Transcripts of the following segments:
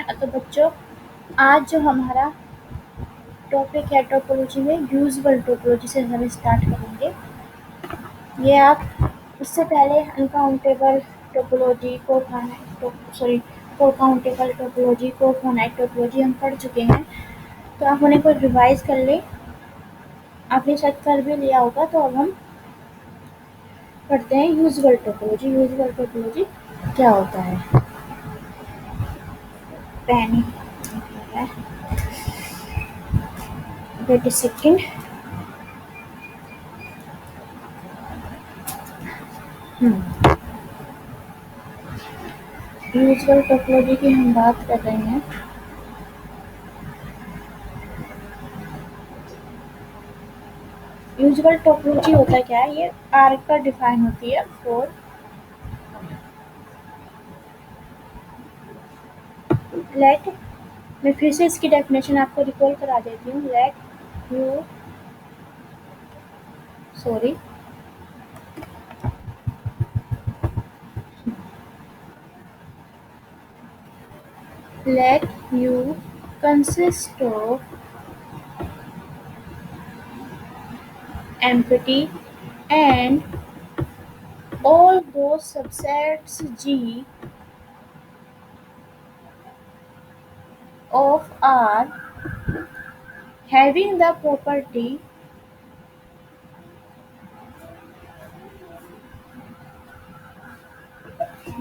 तो बच्चों, आज जो हमारा टॉपिक है टोपोलॉजी में, यूजुअल टोपोलॉजी से हम स्टार्ट करेंगे। ये आप इससे पहले अनकाउंटेबल टोपोलॉजी को फोर काउंटेबल टोपोलॉजी को फोनाइट टोपोलॉजी हम पढ़ चुके हैं, तो आप उन्हें को रिवाइज कर लें। आपने शायद कर भी लिया होगा। तो अब हम पढ़ते हैं यूजुअल टोपोलॉजी। यूजुअल टोपोलॉजी क्या होता है? पेन है, wait a second. Usual topology की हम बात कर रहे हैं। यूजुअल टोपोलॉजी होता क्या है? ये आर का डिफाइन होती है फॉर लेट। मैं फिर से इसकी डेफिनेशन आपको रिकॉल करा देती हूँ। Let you sorry let U consist of empty and all those subsets G of R having the property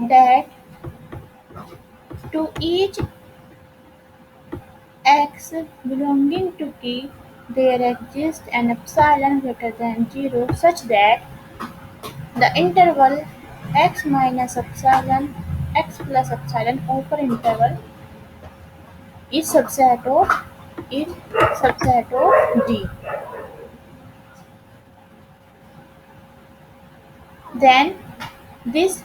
that to each X belonging to T there exists an epsilon greater than 0 such that the interval x minus epsilon x plus epsilon over interval is subset of G. Then this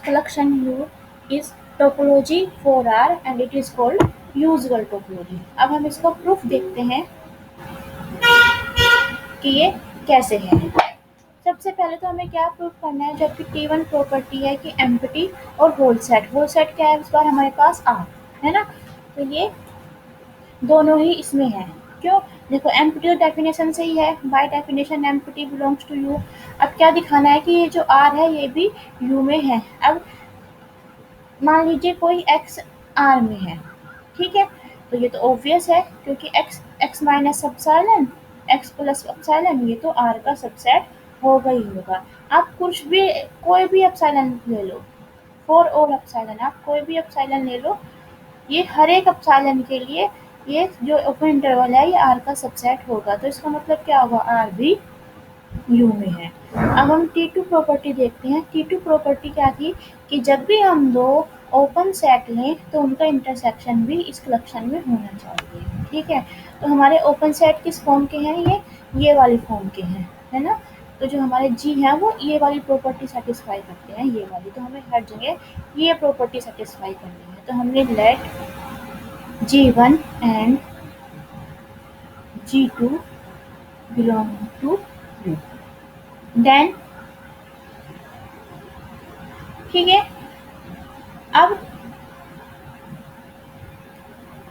collection U is topology for R and it is called usual topology. अब हम इसको proof देखते हैं कि ये कैसे है। सबसे पहले तो हमें क्या प्रूफ करना है? जबकि T1 प्रॉपर्टी है कि एम्प्टी और होल सेट क्या है इस बार हमारे पास R है ना। तो ये दोनों ही इसमें है। क्यों? देखो, एम्प्टी तो डेफिनेशन से ही है, by definition empty belongs to U. अब क्या दिखाना है कि ये जो R है ये भी U में है। अब मान लीजिए कोई x R में है, ठीक है, तो ये तो ऑब्वियस है क्योंकि x minus epsilon x plus epsilon ये तो R का सबसेट होगा ही होगा। आप कुछ भी कोई भी एप्सिलॉन ले लो, फॉर ऑल एप्सिलॉन आप कोई भी एप्सिलॉन ले लो, ये हर एक एप्सिलॉन के लिए ये जो ओपन इंटरवल है ये R का सबसेट होगा। तो इसका मतलब क्या होगा? R भी U में है। अब हम T2 प्रॉपर्टी देखते हैं। T2 प्रॉपर्टी क्या थी कि जब भी हम दो ओपन सेट लें तो उनका इंटरसेक्शन भी इस कलेक्शन में होना चाहिए, ठीक है। तो हमारे ओपन सेट किस फॉर्म के हैं? ये वाली फॉर्म के हैं, है ना। तो जो हमारे G हैं वो ये वाली प्रॉपर्टी सेटिस्फाई करते हैं, ये वाली। तो हमें हर जगह ये प्रॉपर्टी सेटिस्फाई करनी है। तो हमने let G1 and G2 belong to U। Then ठीक है, अब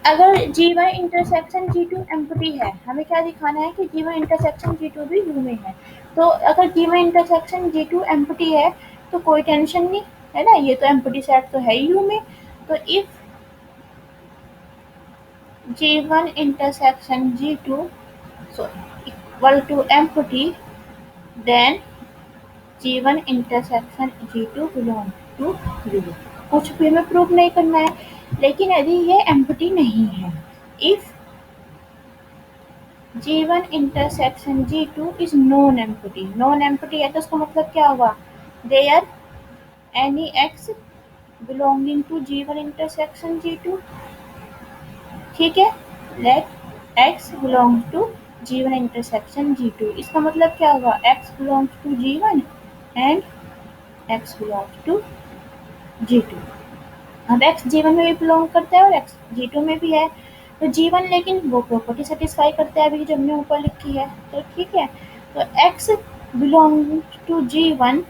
अगर G1 इंटरसेक्शन G2 एम्प्टी है, हमें क्या दिखाना है कि G1 इंटरसेक्शन G2 भी U में है। तो अगर G1 इंटरसेक्शन G2 एम्प्टी है तो कोई टेंशन नहीं, है ना, ये तो एम्प्टी सेट तो है ही U में। तो if G1 intersection G2 equal to empty, then G1 intersection G2 belong to U। कुछ भी हमें प्रूफ नहीं करना है, लेकिन यदि ये एम्प्टी नहीं है, if G1 intersection G2 is non-empty, non-empty है तो उसका मतलब क्या होगा? There any x belonging to G1 intersection G2, ठीक है। let x belongs to G1 intersection G2, इसका मतलब क्या होगा? x belongs to G1 and x belongs to G2। अब x G1 में भी बिलोंग करता है और x G2 में भी है, तो G1 लेकिन वो प्रॉपर्टी सेटिस्फाई करता है अभी जो हमने ऊपर लिखी है, तो ठीक है। तो x belongs to G1,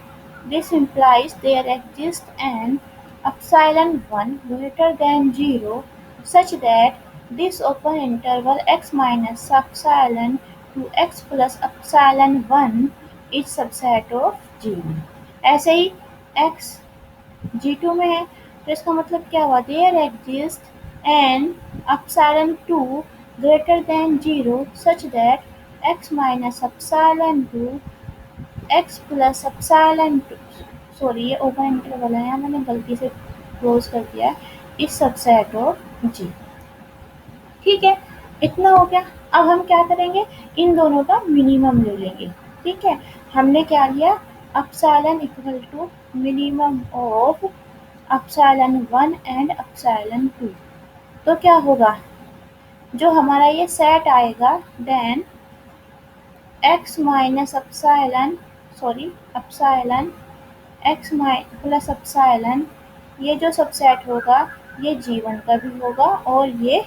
this implies there exists an epsilon 1 greater than 0 such that this open interval x minus epsilon to x plus epsilon 1 is subset of G1। ऐसे ही x G2 में है तो इसका मतलब क्या हुआ, there exist an epsilon 2 greater than 0 such that x minus epsilon 2 x plus epsilon 2, sorry ये open interval है, यहाँ मैंने गलती से क्लोज कर दिया है, इस सबसेट ऑफ जी। ठीक है, इतना हो गया। अब हम क्या करेंगे, इन दोनों का मिनिमम ले लेंगे। ठीक है, हमने क्या लिया, epsilon equal to minimum of epsilon 1 and epsilon 2। तो क्या होगा, जो हमारा ये सेट आएगा then x minus epsilon epsilon x plus epsilon, ये जो सबसेट होगा ये G1 का भी होगा और ये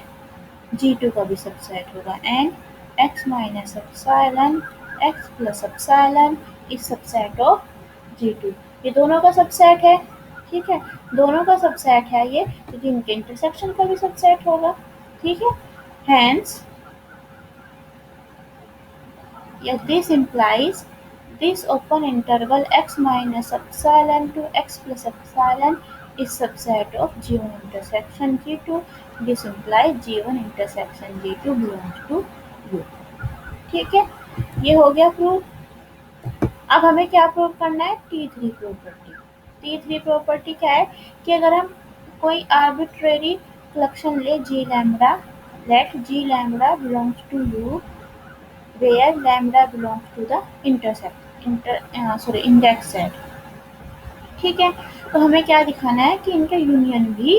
G2 का भी सबसेट होगा and x minus epsilon x plus epsilon इस सबसेट ऑफ G2, ये दोनों का सबसेट है। ठीक है, दोनों का सबसेट है ये, तो इनके इंटरसेक्शन का भी सबसेट होगा। ठीक है, hence this implies this open interval x minus epsilon to x plus epsilon is subset of G1 intersection G2। This implies G1 intersection G2 belongs to U। ठीक है, ये हो गया प्रूफ। अब हमें क्या प्रूव करना है, T3 प्रॉपर्टी। T3 प्रॉपर्टी क्या है कि अगर हम कोई आर्बिट्रेरी कलेक्शन ले G lambda, let G lambda belongs to U where lambda belongs to the index set। ठीक है, तो हमें क्या दिखाना है कि इनका यूनियन भी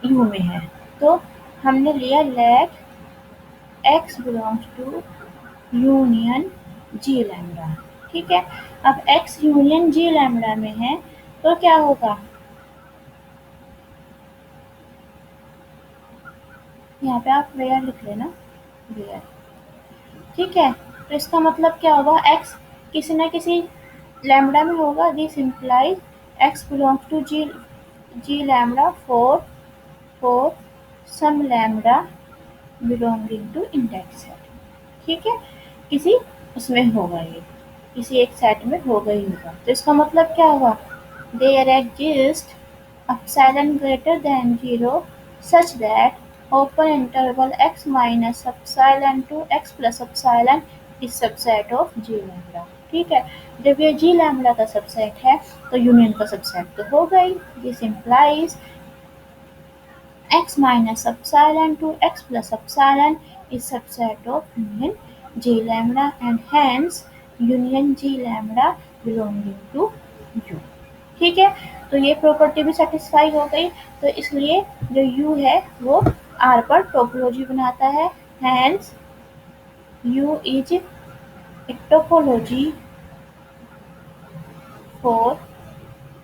U में है। तो हमने लिया let x belongs to union G lambda. ठीक है, अब x यूनियन G लैम्डा में है तो क्या होगा, यहाँ पे आप वेयर लिख लेना, वेयर। ठीक है, तो इसका मतलब क्या होगा, x किसी न किसी लैम्डा में होगा। This implies x belongs to G lambda for some lambda belonging to index set. ठीक है, किसी उसमें होगा, ये किसी एक सेट में होगा ही होगा। तो इसका मतलब क्या होगा, there exist epsilon greater than 0 such that open interval x minus epsilon to x plus epsilon is subset of G lambda। ठीक है, जब ये G lambda का सबसेट है तो यूनियन का सबसेट तो होगा ही। This implies x minus epsilon to x plus epsilon is subset of union G lambda and hence union G lambda belonging to U। ठीक है, तो ये प्रॉपर्टी भी सेटिस्फाई हो गई। तो इसलिए जो U है वो R पर टोपोलॉजी बनाता है, hence U is a topology for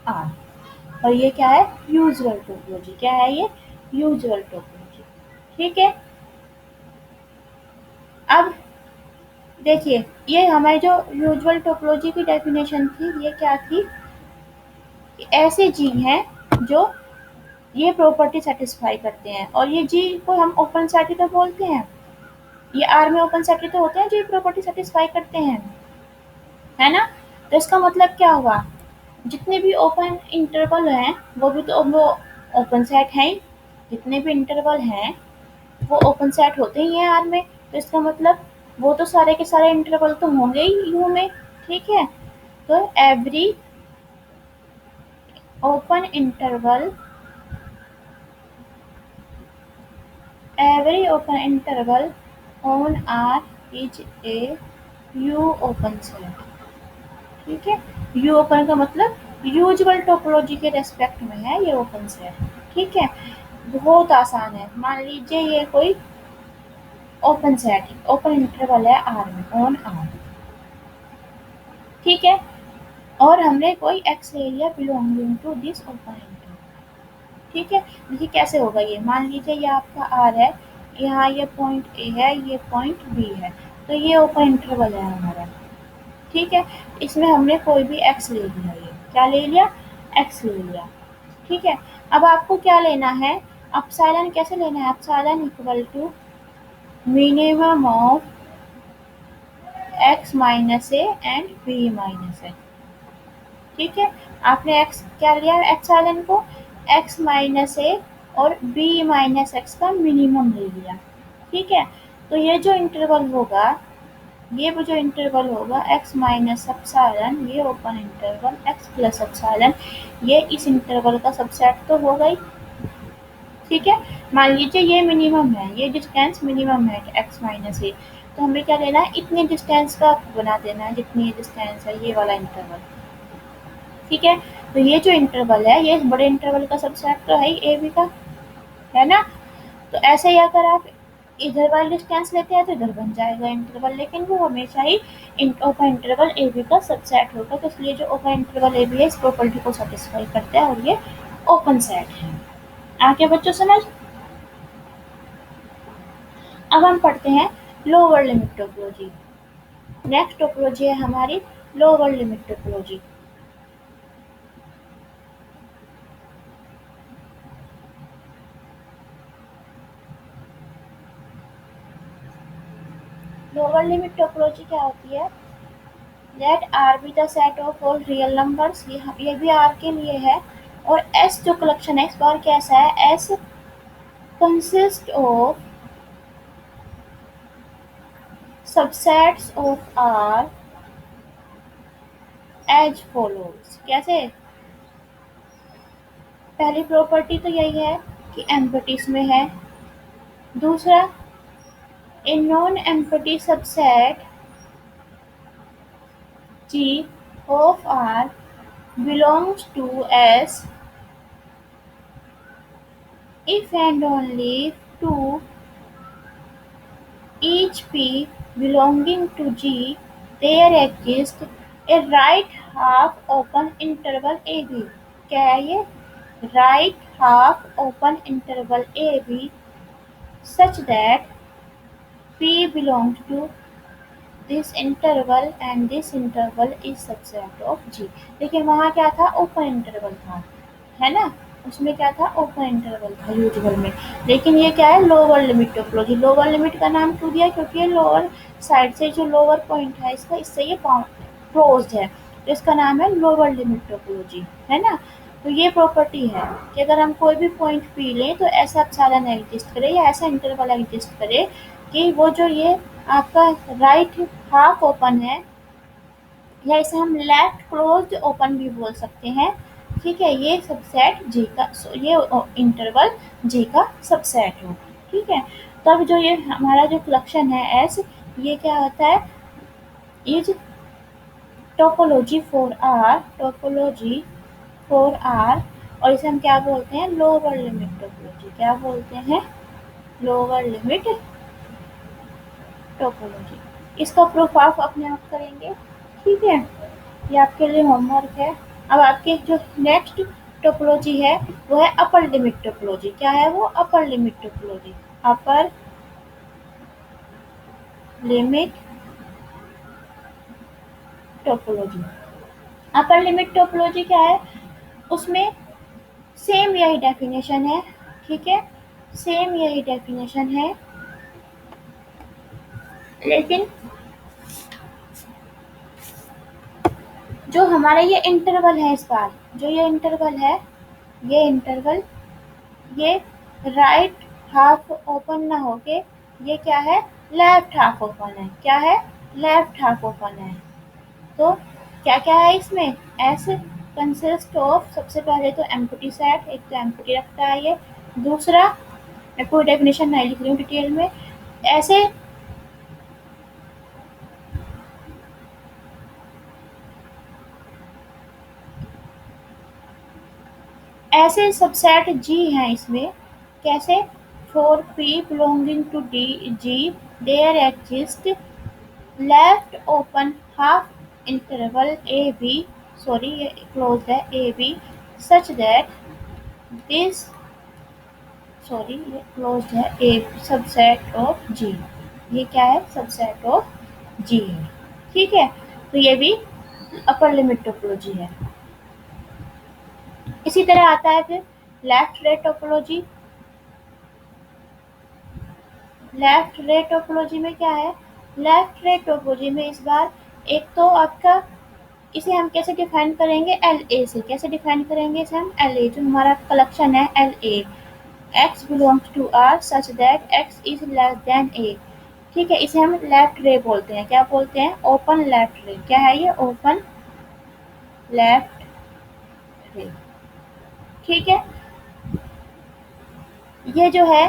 R। और ये क्या है, यूजुअल टोपोलॉजी। क्या है ये, यूजुअल टोपोलॉजी। ठीक है, अब देखिए ये हमारी जो यूजुअल टोपोलॉजी की डेफिनेशन थी, ये क्या थी, ऐसे जी हैं जो ये प्रॉपर्टी सेटिस्फाई करते हैं और ये जी को हम ओपन सेट ही तो बोलते हैं। ये आर में ओपन सेट ही तो होते हैं जो ये प्रॉपर्टी सेटिस्फाई करते हैं, है ना। तो इसका मतलब क्या हुआ, जितने भी ओपन इंटरवल हैं वो भी तो वो ओपन सेट हैं ही, जितने भी इंटरवल हैं वो ओपन सेट होते ही हैं आर में। तो इसका मतलब वो तो सारे के सारे इंटरवल तो होंगे ही यू में। ठीक है, तो every open interval on R is a U open set। ठीक है, U ओपन का मतलब यूजुअल टोपोलॉजी के रेस्पेक्ट में है ये ओपन सेट। ठीक है, बहुत आसान है। मान लीजिए ये कोई ओपन सेट ओपन इंटरवल है R में, ऑन R। ठीक है, और हमने कोई x ले लिया belonging to this open interval. ठीक है, देखिए कैसे होगा ये, मान लीजिए ये आपका R है, यहाँ ये पॉइंट A है, ये पॉइंट B है, तो ये ओपन इंटरवल है हमारा। ठीक है, इसमें हमने कोई भी x ले लिया, ये क्या ले लिया, x ले लिया। ठीक है। अब आपको क्या लेना है, एप्सिलॉन कैसे लेना है, epsilon equal to minimum of x minus a and b minus a. ठीक है, आपने एक्स क्या लिया है, एप्सिलॉन को एक्स माइनस ए और बी माइनस एक्स का मिनिमम ले लिया। ठीक है, तो ये जो इंटरवल होगा, ये वो जो इंटरवल होगा एक्स माइनस एप्सिलॉन, ये open interval x plus epsilon, ये इस इंटरवल का सबसेट तो होगा ही। ठीक है, मान लीजिए ये मिनिमम है, ये डिस्टेंस मिनिमम है एक्स माइनस ए, तो हमें क्या लेना है, इतनी डिस्टेंस का बना देना है जितनी ये डिस्टेंस है, ये वाला इंटरवल। ठीक है, तो ये जो इंटरवल है, ये बड़े इंटरवल का सबसेट तो है ही ए बी का, है ना। तो ऐसे ही अगर आप इधर वाली डिस्टेंस लेते हैं तो इधर बन जाएगा इंटरवल, लेकिन वो हमेशा ही ओपन इंटरवल ए बी का सबसेट होगा, तो इसलिए जो ओपन इंटरवल ए बी है इस प्रॉपर्टी को सेटिस्फाई करता है और ये ओपन सेट है। आगे बच्चों समझ। अब हम पढ़ते हैं lower limit topology. Next topology है हमारी lower limit topology. Lower limit topology क्या होती है, let R be the set of all real numbers, ये भी आर के लिए है। और एस जो कलेक्शन है इस बार कैसा है, S consist of subsets of R as follows. कैसे, पहली प्रॉपर्टी तो यही है कि एम्प्टी में है। दूसरा, a non empty subset G of R belongs to S if and only to each P belonging to G there exists a right half open interval AB। क्या है ये, right half open interval AB such that P belongs to this interval and this interval is subset of G। देखिए वहाँ क्या था, open interval था, है ना, उसमें क्या था, ओपन इंटरवल था यूजुअल में। लेकिन ये क्या है, lower limit topology. Lower limit का नाम क्यों दिया, क्योंकि ये लोअर साइड से जो लोअर पॉइंट है इसका, इससे ये क्लोज्ड है, तो इसका नाम है लोअर लिमिट टोपोलॉजी, है ना। तो ये प्रॉपर्टी है कि अगर हम कोई भी पॉइंट पी लें तो ऐसा एप्सिलॉन एग्जिस्ट करे या ऐसा इंटरवल एग्जिस्ट करे कि वो जो ये आपका राइट हाफ ओपन है, या इसे हम लेफ्ट क्लोज्ड ओपन भी बोल सकते हैं। ठीक है, ये सबसेट जी का, ये इंटरवल जी का सबसेट हो। ठीक है, तब जो ये हमारा जो कलेक्शन है एस, ये क्या होता है, is topology for R, topology for R, और इसे हम क्या बोलते हैं, लोअर लिमिट टोपोलॉजी। क्या बोलते हैं, लोअर लिमिट टोपोलॉजी। इसका प्रूफ आप अपने आप करेंगे। ठीक है, ये आपके लिए होमवर्क है। अब आपके जो नेक्स्ट टोपोलॉजी है वो है अपर लिमिट टोपोलॉजी। क्या है वो, upper limit topology, upper limit topology. Upper limit topology क्या है, उसमें सेम यही डेफिनेशन है। ठीक है, सेम यही डेफिनेशन है, लेकिन जो हमारा ये इंटरवल है, इस बार जो ये इंटरवल है, ये इंटरवल, ये राइट हाफ ओपन ना होके ये क्या है, लेफ्ट हाफ ओपन है। क्या है, लेफ्ट हाफ ओपन है। तो क्या क्या है इसमें, एस कंसिस्ट ऑफ, सबसे पहले तो एम्प्टी सेट, एक तो एम्प्टी रखता है ये। दूसरा, मैं कोई डेफिनेशन नहीं लिख रही हूँ डिटेल में, ऐसे ऐसे सबसेट जी हैं इसमें। कैसे, for P belonging to D G there exist left open half interval A B, sorry ये क्लोज है A B, such that this, sorry ये क्लोज है ए सबसेट ऑफ जी। ये क्या है, सबसेट ऑफ जी है। ठीक है, तो ये भी अपर लिमिट टोपोलॉजी है। इसी तरह आता है फिर लेफ्ट रे टोपोलॉजी। लेफ्ट रे टोपोलॉजी में क्या है? लेफ्ट रे टोपोलॉजी में इस बार एक तो आपका इसे हम कैसे डिफाइन करेंगे? एल ए से। कैसे डिफाइन करेंगे इसे हम? एल ए, जो हमारा कलेक्शन है L a, x belongs to R such that x is less than a. ठीक है, इसे हम लेफ्ट रे बोलते हैं। क्या बोलते हैं? ओपन लेफ्ट रे। क्या है ये? ओपन लेफ्ट रे। ठीक है, ये जो है,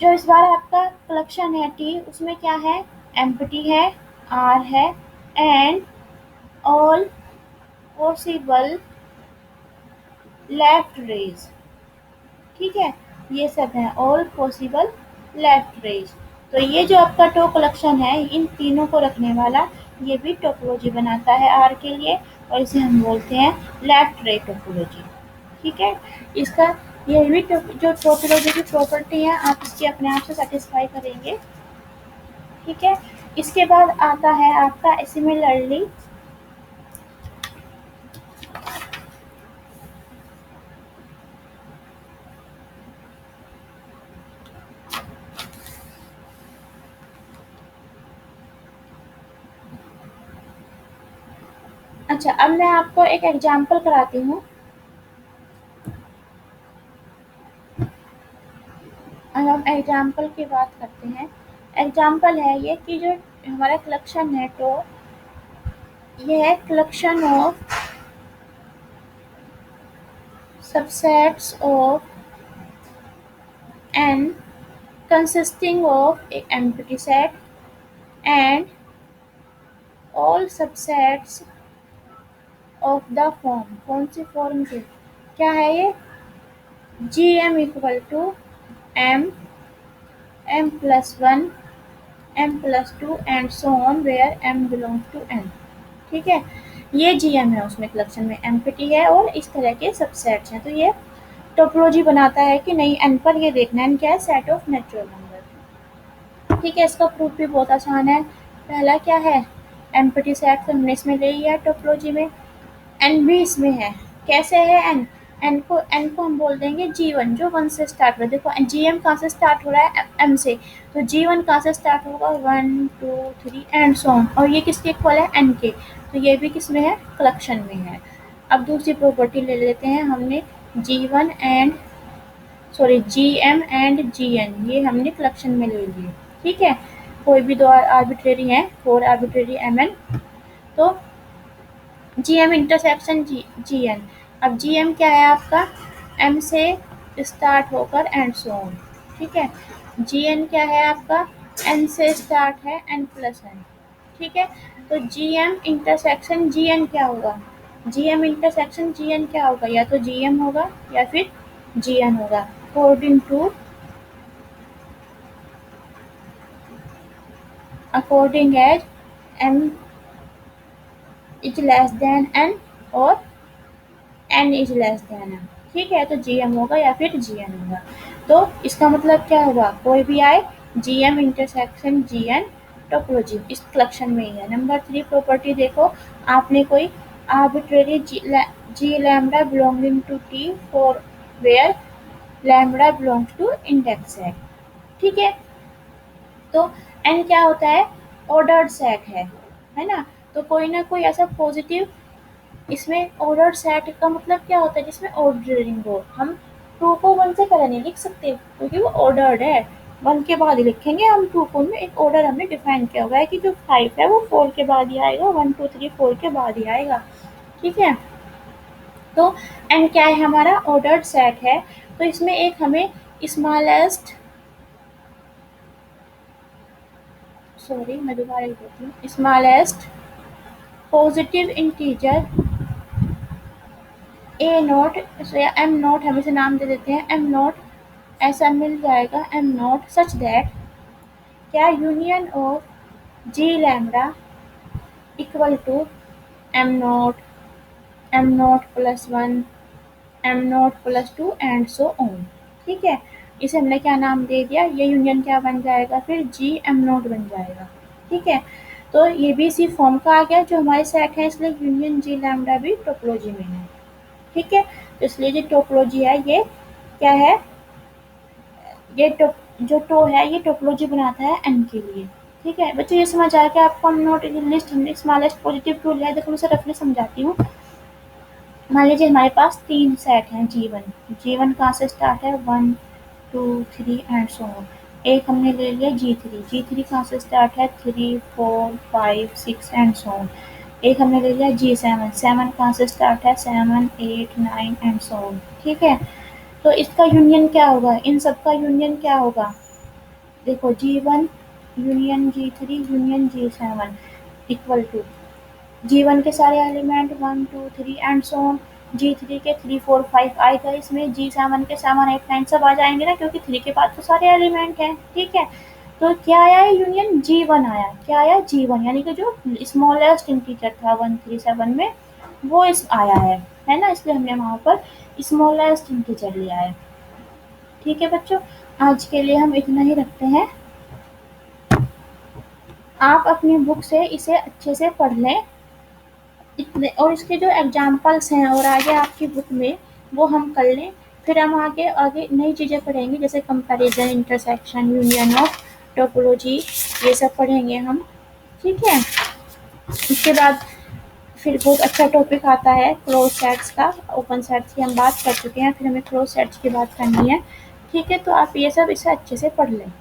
जो इस बार आपका कलेक्शन है टी, उसमें क्या है? एम्प्टी है, आर है, and all possible left rays. ठीक है, ये सब है ऑल पॉसिबल लेफ्ट रेज। तो ये जो आपका टो कलेक्शन है, इन तीनों को रखने वाला, ये भी टोपोलॉजी बनाता है आर के लिए, और इसे हम बोलते हैं लेफ्ट रे टोपोलॉजी। ठीक है, इसका ये भी जो टोपोलॉजी की प्रॉपर्टी है, आप इसकी अपने आप से सेटिस्फाई करेंगे। ठीक है, इसके बाद आता है आपका सिमिलरली। अच्छा, अब मैं आपको एक एग्जांपल कराती हूँ। अब हम एग्जाम्पल की बात करते हैं। एग्जाम्पल है ये कि जो हमारा कलेक्शन है, तो ये है collection of subsets of n consisting of a empty set and all subsets of the form। कौन सी फॉर्म के? क्या है ये? G M equal to M, M plus one, M plus two and so on where M belongs to N. ठीक है, ये GM है, उसमें कलेक्शन में एम्प्टी है और इस तरह के सबसेट्स हैं। तो ये टोपोलॉजी बनाता है कि नहीं, एन पर ये देखना है क्या है? Set of natural number. ठीक है, इसका प्रूफ भी बहुत आसान है। पहला क्या है? एम्प्टी सेट तो हमने इसमें ले लिया टोपोलॉजी में। एन भी इसमें है। कैसे है एन? एन को हम बोल देंगे जी1, जो 1 से स्टार्ट हो रहा है। देखो जीएम कहाँ से स्टार्ट हो रहा है? एम से। तो जी1 कहाँ से स्टार्ट होगा? 1 2 3 एंड सो ऑन। और ये किसके इक्वल है? एन के। तो ये भी किस में है? कलेक्शन में है। अब दूसरी प्रॉपर्टी ले लेते हैं हमने। G one and sorry GM and GN, ये हमने कलेक्शन में ले लिए। ठीक है, कोई भी दो आर्बिट्रेरी हैं, 4 आर्बिट्रेरी एम एन। तो जीएम इंटरसेक्शन जीएन। अब जीएम क्या है आपका? एम से स्टार्ट होकर एंड सो ऑन। ठीक है, जीएन क्या है आपका? एन से स्टार्ट है, एन प्लस एन। ठीक है, तो जीएम इंटरसेक्शन जीएन क्या होगा? जीएम इंटरसेक्शन जीएन क्या होगा? या तो जीएम होगा या फिर जीएन होगा, according as m is less than n और n is less than m. ठीक है, तो जीएम होगा या फिर जीएन होगा। तो इसका मतलब क्या होगा? कोई भी आए, जीएम इंटरसेक्शन जीएन टोपोलॉजी इस कलेक्शन में ही है। नंबर 3 प्रॉपर्टी देखो, आपने कोई arbitrary G lambda belonging to T for where lambda belongs to index set. ठीक है, तो एन क्या होता है? ऑर्डर्ड सेट है ना? तो कोई ना कोई ऐसा पॉजिटिव, इसमें ऑर्डर्ड सेट का मतलब क्या होता है? जिसमें ऑर्डरिंग हो। हम 2 को 1 से पहले नहीं लिख सकते क्योंकि वो ऑर्डर्ड है। 1 के बाद ही लिखेंगे हम 2 को। में एक ऑर्डर हमने डिफाइन किया हुआ है कि जो 5 है वो 4 के बाद ही आएगा, 1 2 3 4 के बाद ही आएगा। ठीक है, तो एन क्या है? हमारा ऑर्डर्ड सेट है। तो इसमें एक हमें स्मॉलेस्ट, सॉरी मैं दोबारा लिखती हूँ, smallest positive integer a not या एम नॉट, हम इसे नाम दे देते हैं एम नॉट, ऐसा मिल जाएगा। एम नॉट सच दैट क्या? Union of G lambda equal to M nought plus one, M nought plus two and so on. ठीक है, इसे हमने क्या नाम दे दिया? ये यूनियन क्या बन जाएगा? फिर जी एम नॉट बन जाएगा। ठीक है, तो ये भी इसी फॉर्म का आ गया जो हमारे सेट है, इसलिए यूनियन जी लैम्डा भी टोपोलॉजी में है। ठीक है, तो इसलिए जो टोपोलॉजी है ये क्या है, ये जो टो है ये टोपोलॉजी बनाता है एन के लिए। ठीक है बच्चों, ये समझ आ गया आपको। हम note list smallest positive tool है, देखो मैं इसे रफली समझाती हूँ। मान लीजिए हमारे पास 3 सेट हैं G1। G1 कहाँ से स्टार्ट है, 1 2 3 एंड सो ऑन। एक हमने ले लिया G3। G3 कहाँ से स्टार्ट है, 3 4 5 6 एंड सो ऑन। एक हमने ले लिया G7। 7 कहाँ से स्टार्ट है, 7 8 9 एंड सो ऑन। ठीक है, तो इसका यूनियन क्या होगा, इन सब का यूनियन क्या होगा, देखो G1 union G3 union G7 equal to G1 के सारे element 1 2 3 and so on. G3 के 3 4 5 आएगा इसमें, G7 के 7 8 9 सब आ जाएंगे ना, क्योंकि 3 के बाद तो सारे एलिमेंट हैं। ठीक है, तो क्या आया है, यूनियन G1 आया। क्या आया, G1 यानी कि जो स्मॉलेस्ट इंटीजर था 137 में वो इस आया है ना, इसलिए हमने वहाँ पर स्मॉलेस्ट इंटीजर लिया है। ठीक है बच्चों, आज के लिए हम इतना ही रखते हैं। आप अपनी बुक से इसे अच्छे से पढ़ लें इतने, और इसके जो एग्जाम्पल्स हैं और आगे आपकी बुक में वो हम कर लें। फिर हम आगे आगे नई चीज़ें पढ़ेंगे, जैसे comparison, intersection, union of topology, ये सब पढ़ेंगे हम। ठीक है, इसके बाद फिर बहुत अच्छा टॉपिक आता है क्लोज सेट्स का। ओपन सेट्स की हम बात कर चुके हैं, फिर हमें क्लोज सेट्स की बात करनी है। ठीक है, तो आप ये सब इसे अच्छे से पढ़ लें।